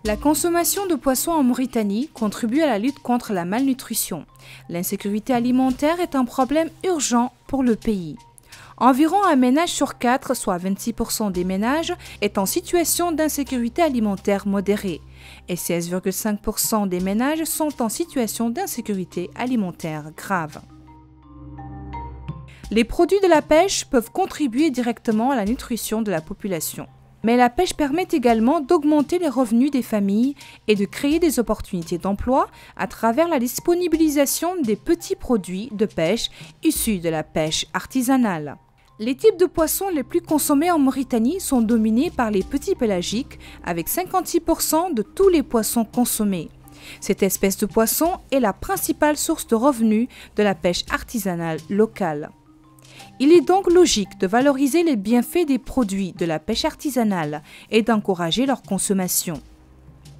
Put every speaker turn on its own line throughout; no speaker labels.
La consommation de poissons en Mauritanie contribue à la lutte contre la malnutrition. L'insécurité alimentaire est un problème urgent pour le pays. Environ un ménage sur 4, soit 26% des ménages, est en situation d'insécurité alimentaire modérée et 16,5% des ménages sont en situation d'insécurité alimentaire grave. Les produits de la pêche peuvent contribuer directement à la nutrition de la population. Mais la pêche permet également d'augmenter les revenus des familles et de créer des opportunités d'emploi à travers la disponibilisation des petits produits de pêche issus de la pêche artisanale. Les types de poissons les plus consommés en Mauritanie sont dominés par les petits pélagiques avec 56% de tous les poissons consommés. Cette espèce de poisson est la principale source de revenus de la pêche artisanale locale. Il est donc logique de valoriser les bienfaits des produits de la pêche artisanale et d'encourager leur consommation.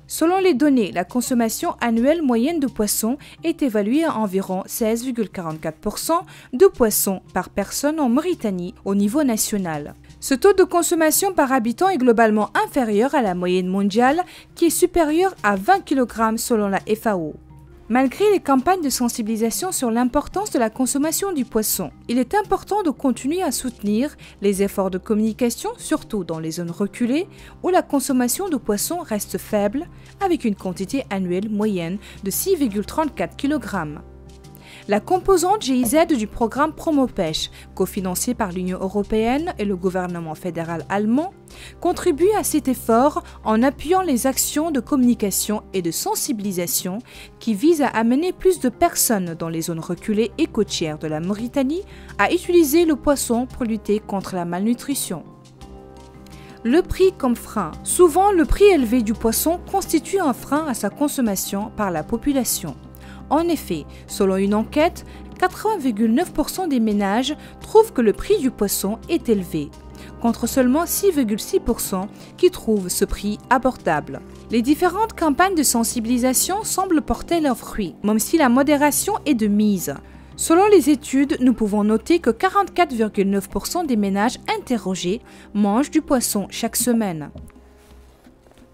Selon les données, la consommation annuelle moyenne de poissons est évaluée à environ 16,44% de poissons par personne en Mauritanie au niveau national. Ce taux de consommation par habitant est globalement inférieur à la moyenne mondiale qui est supérieure à 20 kg selon la FAO. Malgré les campagnes de sensibilisation sur l'importance de la consommation du poisson, il est important de continuer à soutenir les efforts de communication, surtout dans les zones reculées où la consommation de poissons reste faible, avec une quantité annuelle moyenne de 6,34 kg. La composante GIZ du programme Promopêche, cofinancé par l'Union européenne et le gouvernement fédéral allemand, contribue à cet effort en appuyant les actions de communication et de sensibilisation qui visent à amener plus de personnes dans les zones reculées et côtières de la Mauritanie à utiliser le poisson pour lutter contre la malnutrition. Le prix comme frein. Souvent, le prix élevé du poisson constitue un frein à sa consommation par la population. En effet, selon une enquête, 80,9% des ménages trouvent que le prix du poisson est élevé, contre seulement 6,6% qui trouvent ce prix abordable. Les différentes campagnes de sensibilisation semblent porter leurs fruits, même si la modération est de mise. Selon les études, nous pouvons noter que 44,9% des ménages interrogés mangent du poisson chaque semaine.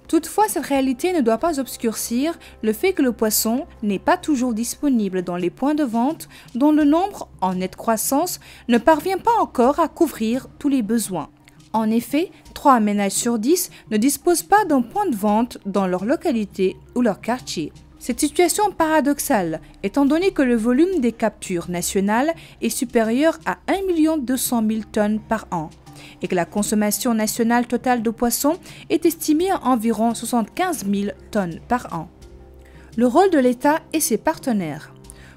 Toutefois, cette réalité ne doit pas obscurcir le fait que le poisson n'est pas toujours disponible dans les points de vente dont le nombre, en nette croissance, ne parvient pas encore à couvrir tous les besoins. En effet, 3 ménages sur 10 ne disposent pas d'un point de vente dans leur localité ou leur quartier. Cette situation paradoxale, étant donné que le volume des captures nationales est supérieur à 1 200 000 tonnes par an, et que la consommation nationale totale de poissons est estimée à environ 75 000 tonnes par an. Le rôle de l'État et ses partenaires.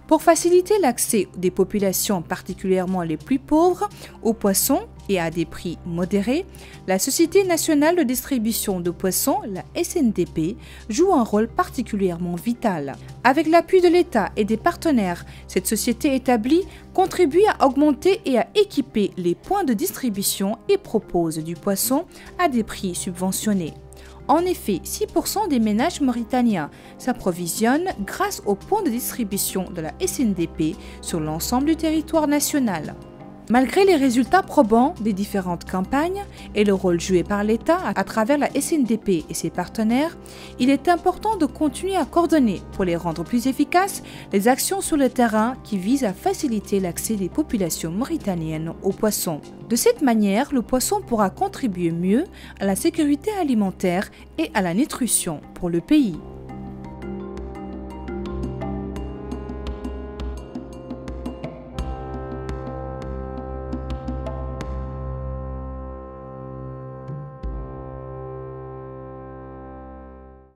Pour faciliter l'accès des populations, particulièrement les plus pauvres, aux poissons et à des prix modérés, la Société nationale de distribution de poissons, la SNDP, joue un rôle particulièrement vital. Avec l'appui de l'État et des partenaires, cette société établie contribue à augmenter et à équiper les points de distribution et propose du poisson à des prix subventionnés. En effet, 6% des ménages mauritaniens s'approvisionnent grâce aux points de distribution de la SNDP sur l'ensemble du territoire national. Malgré les résultats probants des différentes campagnes et le rôle joué par l'État à travers la SNDP et ses partenaires, il est important de continuer à coordonner pour les rendre plus efficaces les actions sur le terrain qui visent à faciliter l'accès des populations mauritaniennes aux poissons. De cette manière, le poisson pourra contribuer mieux à la sécurité alimentaire et à la nutrition pour le pays.